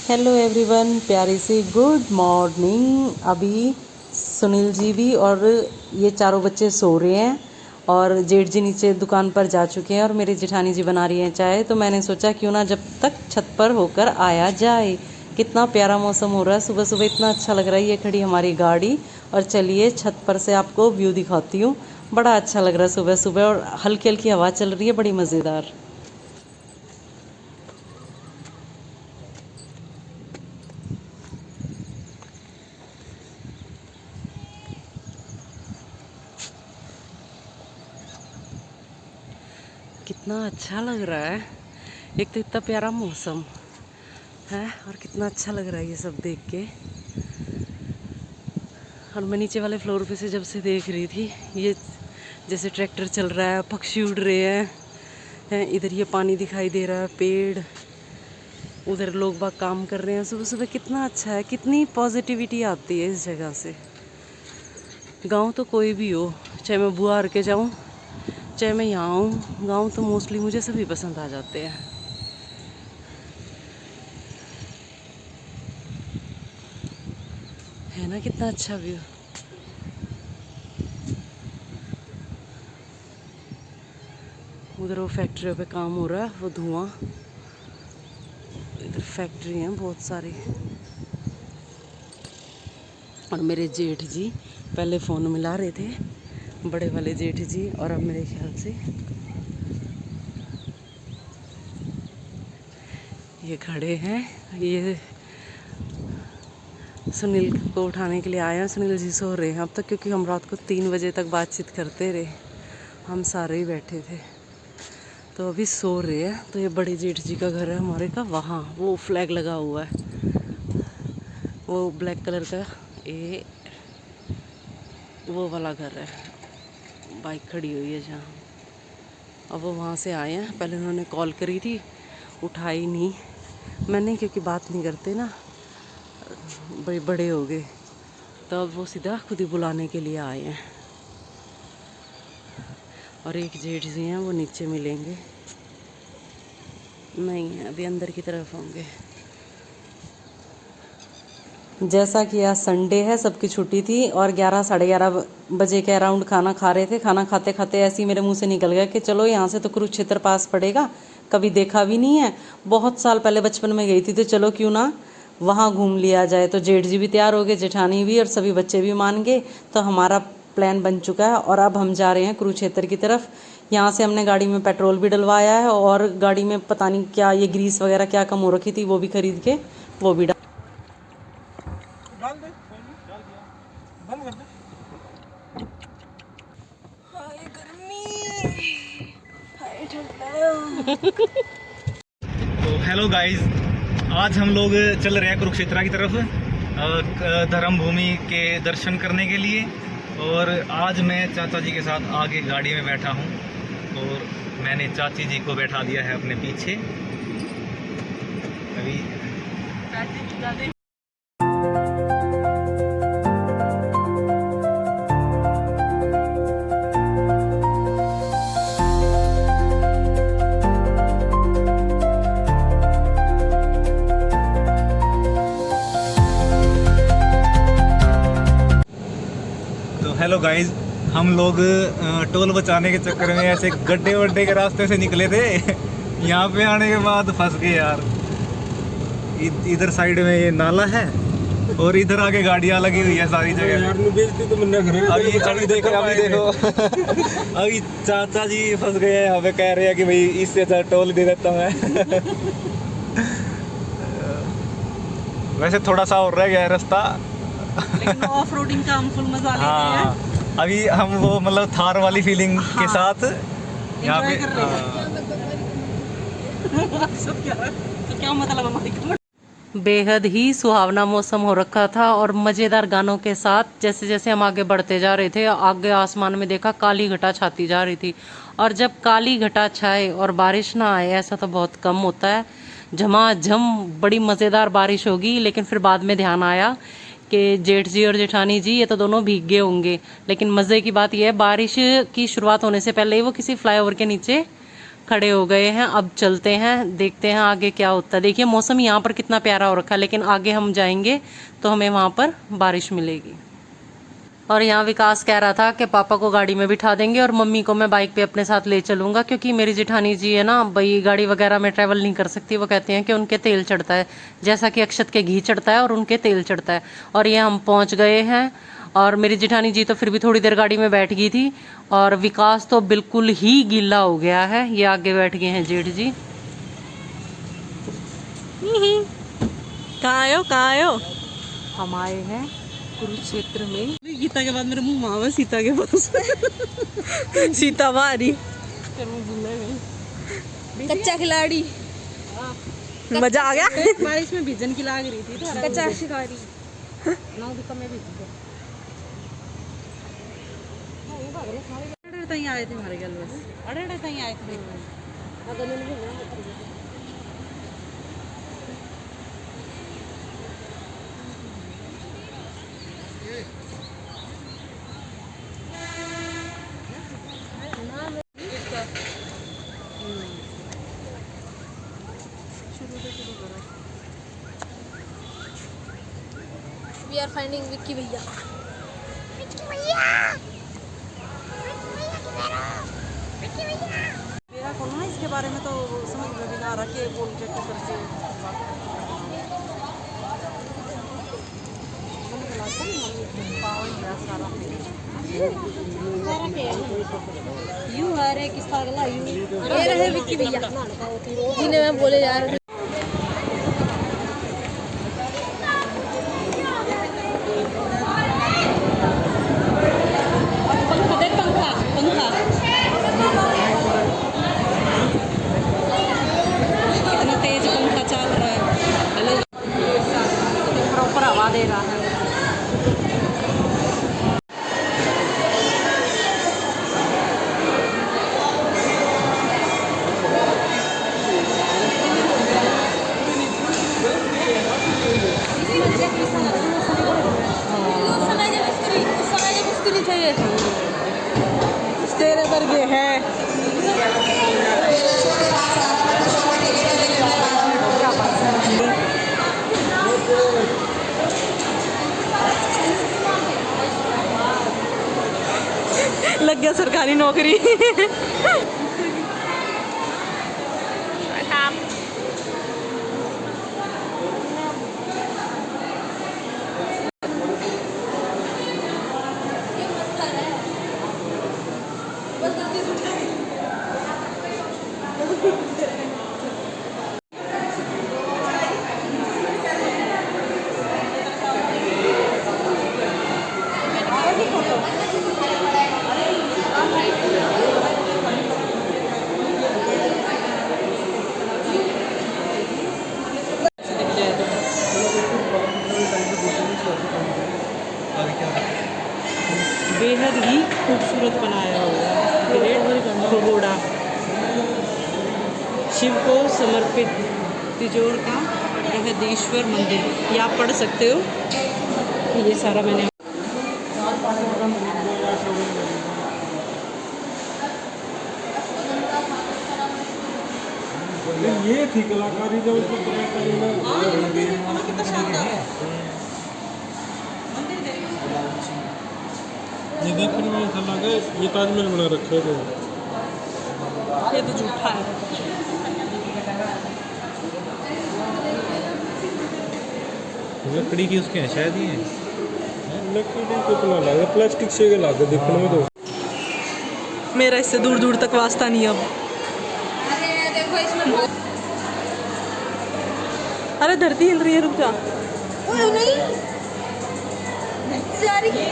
Hello everyone, प्यारी सी good morning. अभी सुनील जी भी और ये चारों बच्चे सो रहे हैं और जेठ जी नीचे दुकान पर जा चुके हैं और मेरी जेठानी जी बना रही हैं चाय। तो मैंने सोचा क्यों ना जब तक छत पर होकर आया जाए। कितना प्यारा मौसम हो रहा है, सुबह सुबह इतना अच्छा लग रहा है। ये खड़ी हमारी गाड़ी और चलिए छत पर से आपको व्यू दिखाती हूँ। बड़ा अच्छा लग रहा है सुबह सुबह और हल्की हल्की हवा चल रही है, बड़ी मज़ेदार। कितना अच्छा लग रहा है। एक तो इतना प्यारा मौसम है और कितना अच्छा लग रहा है ये सब देख के। और मैं नीचे वाले फ्लोर पे से जब से देख रही थी, ये जैसे ट्रैक्टर चल रहा है, पक्षी उड़ रहे हैं, इधर ये पानी दिखाई दे रहा है, पेड़, उधर लोग बाग काम कर रहे हैं सुबह सुबह। कितना अच्छा है, कितनी पॉजिटिविटी आती है इस जगह से। गाँव तो कोई भी हो, चाहे मैं बुआ के जाऊँ चाहे मैं यहाँ हूँ, गाँव तो मोस्टली मुझे सभी पसंद आ जाते हैं। है ना कितना अच्छा व्यू। उधर वो फैक्ट्रियों पे काम हो रहा है, वो धुआं, इधर फैक्ट्री हैं बहुत सारी। और मेरे जेठ जी पहले फ़ोन मिला रहे थे, बड़े वाले जेठ जी, और अब मेरे ख्याल से ये खड़े हैं। ये सुनील को उठाने के लिए आए हैं। सुनील जी सो रहे हैं अब तक, क्योंकि हम रात को 3 बजे तक बातचीत करते रहे, हम सारे ही बैठे थे, तो अभी सो रहे हैं। तो ये बड़े जेठ जी का घर है हमारे का, वहाँ वो फ्लैग लगा हुआ है, वो ब्लैक कलर का, ये वो वाला घर है, बाइक खड़ी हुई है जहाँ। अब वो वहाँ से आए हैं। पहले उन्होंने कॉल करी थी, उठाई नहीं मैंने, क्योंकि बात नहीं करते ना, बड़े बड़े हो गए। तो अब वो सीधा खुद ही बुलाने के लिए आए हैं। और एक जेठ जी हैं, वो नीचे मिलेंगे, नहीं अभी अंदर की तरफ होंगे। जैसा कि आज संडे है, सबकी छुट्टी थी और 11 साढ़े 11 बजे के अराउंड खाना खा रहे थे। खाना खाते खाते ऐसे ही मेरे मुंह से निकल गया कि चलो यहाँ से तो कुरुक्षेत्र पास पड़ेगा, कभी देखा भी नहीं है, बहुत साल पहले बचपन में गई थी, तो चलो क्यों ना वहाँ घूम लिया जाए। तो जेठ जी भी तैयार हो गए, जेठानी भी, और सभी बच्चे भी मान गए। तो हमारा प्लान बन चुका है और अब हम जा रहे हैं कुरुक्षेत्र की तरफ। यहाँ से हमने गाड़ी में पेट्रोल भी डलवाया है और गाड़ी में पता नहीं क्या ये ग्रीस वगैरह क्या कम हो रखी थी, वो भी खरीद के वो भी डाल दे, बंद कर दे। हाय गर्मी, हाय ठंडा। तो हेलो गाइस, आज हम लोग चल रहे हैं कुरुक्षेत्र की तरफ धर्म भूमि के दर्शन करने के लिए। और आज मैं चाचा जी के साथ आगे गाड़ी में बैठा हूँ और मैंने चाची जी को बैठा दिया है अपने पीछे। अभी हेलो गाइस, हम लोग टोल बचाने के चक्कर में ऐसे गड्ढे वड्ढे के रास्ते से निकले थे। यहाँ पे आने के बाद फंस गए यार। इधर साइड में ये नाला है और इधर आगे गाड़ियाँ लगी हुई है सारी जगह। अभी देखो अभी चाचा जी फंस गए हैं यहाँ पे, कह रहे हैं कि भाई इससे अच्छा टोल दे देता हूँ मैं। वैसे थोड़ा सा और रह गया है रास्ता, लेकिन ऑफ रोडिंग का हम फुल मजा ले रहे हैं। अभी हम वो मतलब थार वाली फीलिंग के साथ यहाँ पे तो क्या मतलब हमारी। बेहद ही सुहावना मौसम हो रखा था और मज़ेदार गानों के साथ जैसे जैसे हम आगे बढ़ते जा रहे थे, आगे आसमान में देखा काली घटा छाती जा रही थी। और जब काली घटा छाए और बारिश ना आए, ऐसा तो बहुत कम होता है, झमाझम बड़ी मज़ेदार बारिश होगी। लेकिन फिर बाद में ध्यान आया कि जेठ जी और जेठानी जी ये तो दोनों भीग गए होंगे। लेकिन मज़े की बात यह है, बारिश की शुरुआत होने से पहले ही वो किसी फ्लाईओवर के नीचे खड़े हो गए हैं। अब चलते हैं, देखते हैं आगे क्या होता है। देखिए मौसम यहाँ पर कितना प्यारा हो रखा है, लेकिन आगे हम जाएंगे तो हमें वहाँ पर बारिश मिलेगी। और यहाँ विकास कह रहा था कि पापा को गाड़ी में बिठा देंगे और मम्मी को मैं बाइक पे अपने साथ ले चलूँगा, क्योंकि मेरी जेठानी जी है ना भाई, गाड़ी वगैरह में ट्रैवल नहीं कर सकती। वो कहते हैं कि उनके तेल चढ़ता है, जैसा कि अक्षत के घी चढ़ता है और उनके तेल चढ़ता है। और ये हम पहुँच गए हैं, और मेरी जेठानी जी तो फिर भी थोड़ी देर गाड़ी में बैठ गई थी, और विकास तो बिल्कुल ही गीला हो गया है। ये आगे बैठ गए हैं जेठ जी। कहाँ आयो, कहाँ आयो? हम आए हैं कुरुक्षेत्र में। गीता के बाद मेरे मुंह में आवा सीता के पास। सीता मारी कच्चा खिलाड़ी। मजा आ गया। बारिश में भीजन की लाग रही थी तो कच्चा शिकारी। तहीं आए थे हमारे घर बस, अड़े तहीं आए थे। We are finding विक्की भैया। मेरा कौन ना इसके बारे में तो समझ में भी ना आ रहा कि बोल के तो करके यू आ रहे किसका अगला यू ये रहे विक्की भैया जिन्हें मैं बोले जा रहा दे रहा है। तेरे वर्गे है। लग गया सरकारी नौकरी। बेहद ही खूबसूरत बनाया हुआ है ग्रेट पगोड़ा, शिव को समर्पित तिजोर का बृहदेश्वर मंदिर। ये आप पढ़ सकते हो। ये सारा मैंने ये थी कलाकारी जो उसको ये देखने में ऐसा लगा ये ताजमहल बना रखे थे। ये तो झूठा है। लकड़ी की उसके हैं शायद ये लकड़ी को इतना लगा प्लास्टिक से लगा देखने में तो। मेरा इससे दूर दूर तक वास्ता नहीं अब। अरे देखो इसमें अरे धरती हिल रही है, रुक जा। ओए नहीं जा रही है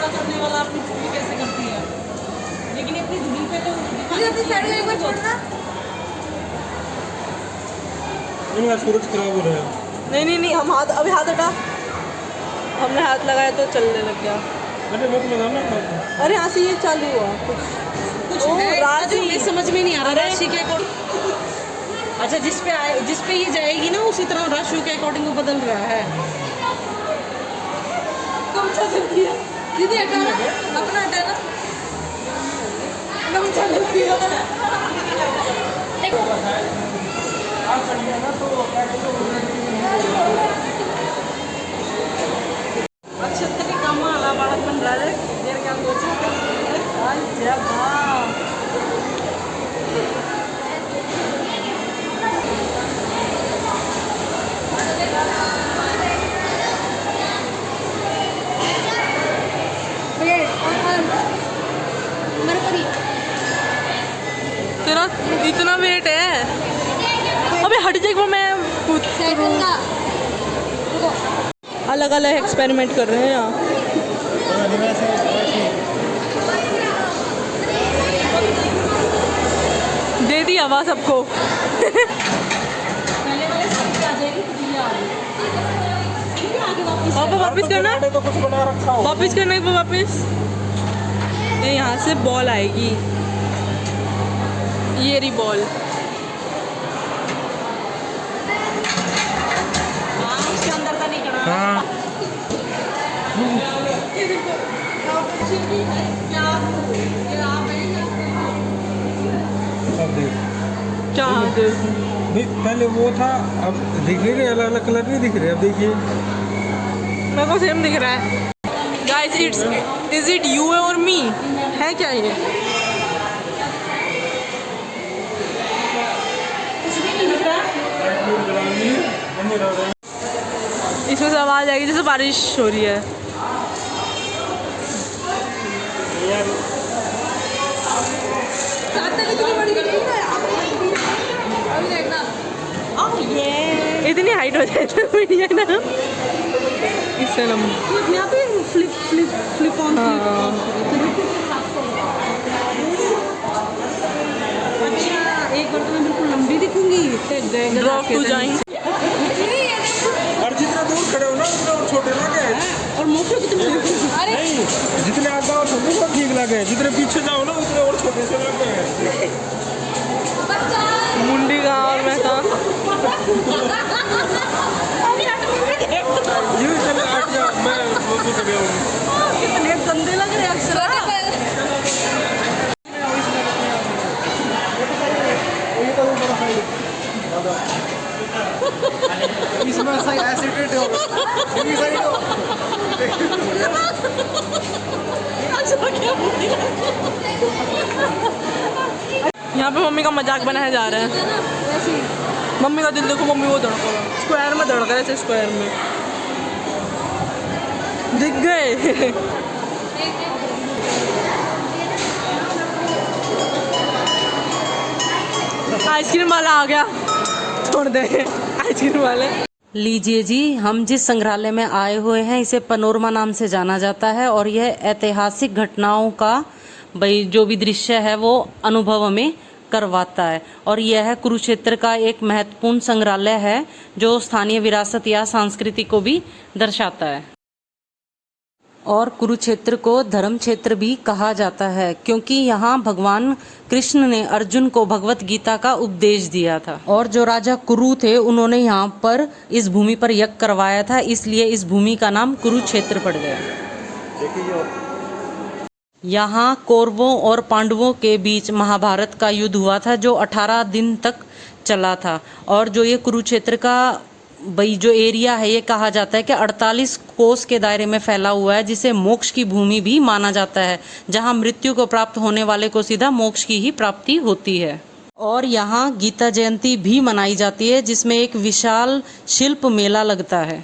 करने वाला अपनी छुट्टी कैसे करती है, लेकिन अपनी धुनी पे तो मुझे अपनी साइड में एक बार छोड़ना। इनका सूरज खराब हो रहा है। नहीं नहीं नहीं, हम हाथ अभी हाथ हटा। हमने हाथ लगाया तो चलने लग गया। अरे मत लगाना। अरे यहाँ से ये चालू हुआ कुछ राशि हमें समझ में नहीं आ रहा राशि के अकॉर्डिंग। अच्छा जिस पे ये जाएगी ना उसी तरह राशि के अकॉर्डिंग वो बदल रहा है। कौन सा दीदी हटाना अपना हटाना छतरी काम आला बाळा पण राहिले जर क्या सोचो अच्छा वाह तेरा इतना वेट है अबे हट जाएगा मैं अलग अलग एक्सपेरिमेंट कर रहे हैं यहाँ दे दी हवा सबको वापस करना तो कुछ बना रखा हो। वापस करना है वापस ये यहाँ से बॉल आएगी ये रही बॉल उसके अंदर का नहीं करना हाँ अब देख क्या नहीं, पहले वो था, अब दिख नहीं रहे, अलग अलग कलर नहीं दिख रहे। अब देखिए मेरे को सेम दिख रहा है guys it's is it you और मी है क्या ये इसमें से आवाज आएगी जैसे बारिश हो रही है इतनी हाइट हो जाए तो बढ़िया ना इससे लंबी यहाँ पे फ्लिप फ्लिप फ्लिप ऑन अच्छा एक बार तो मैं बिल्कुल लंबी दिखूंगी ड्रॉप टू जाएंगे और जितना दूर खड़े हो ना उतना और छोटे लगे और मोटे कितने नहीं, जितने आगे और छोटे सब ठीक लगे, जितने पीछे जाओ ना उतने और छोटे से लगे। मुंडी का और मैं था ये चले हट जा, मैं वो भी कर रहा हूँ। कितने गंदे लग रहे हैं अक्सर इसमें सही एसिड हो ये सही हो यहाँ पे मम्मी का मजाक बनाया जा रहा है मम्मी का दिल देखो मम्मी वो धड़का रहा है स्क्वायर में धड़का है ऐसे स्क्वायर में दिख गए आइसक्रीम वाला आ गया छोड़ दे आइसक्रीम वाले लीजिए जी, हम जिस संग्रहालय में आए हुए हैं इसे पनोरमा नाम से जाना जाता है और यह ऐतिहासिक घटनाओं का भाई जो भी दृश्य है वो अनुभव हमें करवाता है। और यह कुरुक्षेत्र का एक महत्वपूर्ण संग्रहालय है जो स्थानीय विरासत या संस्कृति को भी दर्शाता है। और कुरुक्षेत्र को धर्म क्षेत्र भी कहा जाता है क्योंकि यहाँ भगवान कृष्ण ने अर्जुन को भगवत गीता का उपदेश दिया था। और जो राजा कुरु थे उन्होंने यहाँ पर इस भूमि पर यज्ञ करवाया था, इसलिए इस भूमि का नाम कुरुक्षेत्र पड़ गया। यहाँ कौरवों और पांडवों के बीच महाभारत का युद्ध हुआ था जो 18 दिन तक चला था। और जो ये कुरुक्षेत्र का भाई जो एरिया है ये कहा जाता है कि 48 कोस के दायरे में फैला हुआ है, जिसे मोक्ष की भूमि भी माना जाता है, जहाँ मृत्यु को प्राप्त होने वाले को सीधा मोक्ष की ही प्राप्ति होती है। और यहाँ गीता जयंती भी मनाई जाती है जिसमें एक विशाल शिल्प मेला लगता है।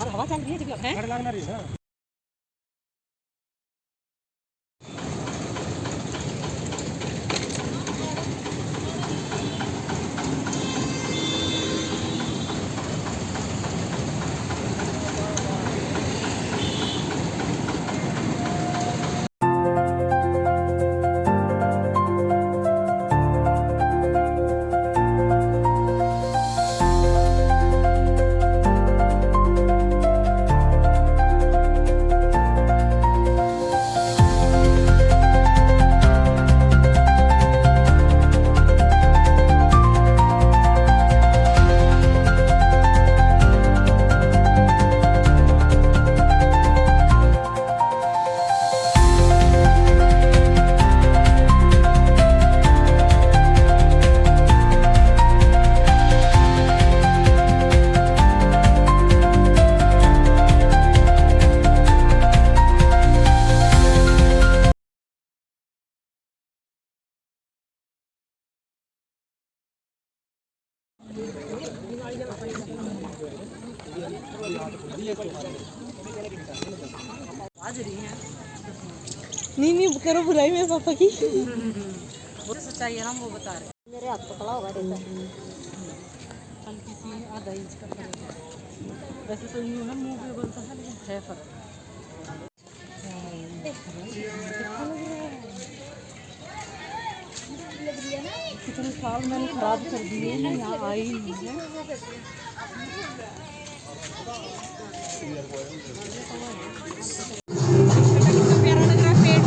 हवा चल रही है आज रही हैं नहीं करो बुराई मेरे पापा की। वो सच्चाई है ना, वो बता रहे। मेरे हाथ पकड़ा होगा रेता। हल्की सी आधा इंच का फर्क है। वैसे तो यूँ ना मुंह पे बोलता है, लेकिन है फर्क। कितने साल मैंने खराब कर दिए, यहाँ आई नहीं है। प्यारा लग रहा है पेड़।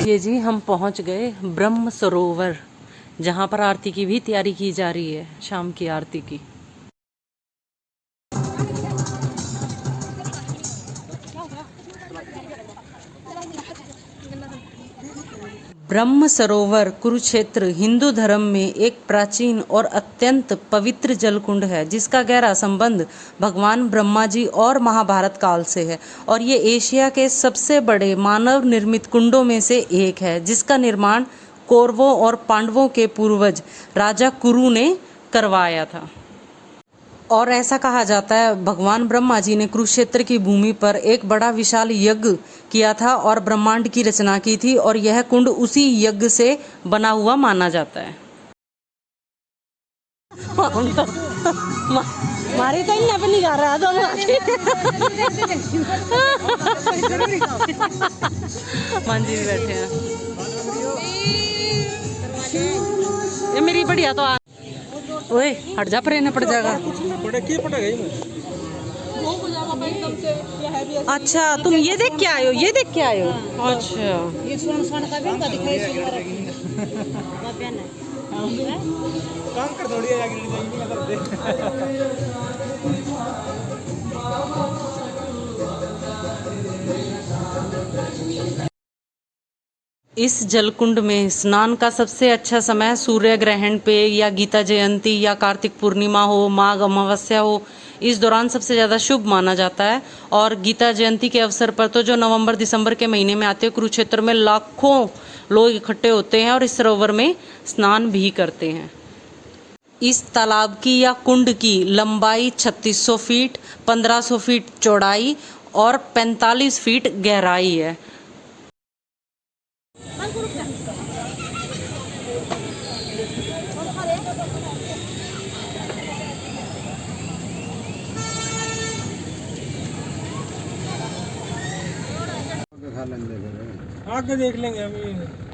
ये जी हम पहुंच गए ब्रह्म सरोवर, जहां पर आरती की भी तैयारी की जा रही है, शाम की आरती की। ब्रह्म सरोवर कुरुक्षेत्र हिंदू धर्म में एक प्राचीन और अत्यंत पवित्र जलकुंड है, जिसका गहरा संबंध भगवान ब्रह्मा जी और महाभारत काल से है। और ये एशिया के सबसे बड़े मानव निर्मित कुंडों में से एक है, जिसका निर्माण कौरवों और पांडवों के पूर्वज राजा कुरु ने करवाया था। और ऐसा कहा जाता है भगवान ब्रह्मा जी ने कुरुक्षेत्र की भूमि पर एक बड़ा विशाल यज्ञ किया था और ब्रह्मांड की रचना की थी, और यह कुंड उसी यज्ञ से बना हुआ माना जाता है। मारे तो यहाँ पे नहीं जा रहा दोनों। मान जी भी बैठे हैं। ये मेरी बढ़िया तो ओए हट जा, परेने पड़ जाएगा। अच्छा तुम ये देख के आए हो, ये देख के आए हो। अच्छा ये सोन का भी दिखाई कंकर थोड़ी है आगे नहीं करते। इस जलकुंड में स्नान का सबसे अच्छा समय सूर्य ग्रहण पे या गीता जयंती या कार्तिक पूर्णिमा हो, माघ अमावस्या हो, इस दौरान सबसे ज़्यादा शुभ माना जाता है। और गीता जयंती के अवसर पर तो जो नवंबर दिसंबर के महीने में आते हैं, कुरुक्षेत्र में लाखों लोग इकट्ठे होते हैं और इस सरोवर में स्नान भी करते हैं। इस तालाब की या कुंड की लंबाई 3600 फीट, 1500 फीट चौड़ाई और 45 फीट गहराई है। आगे देख लेंगे अभी।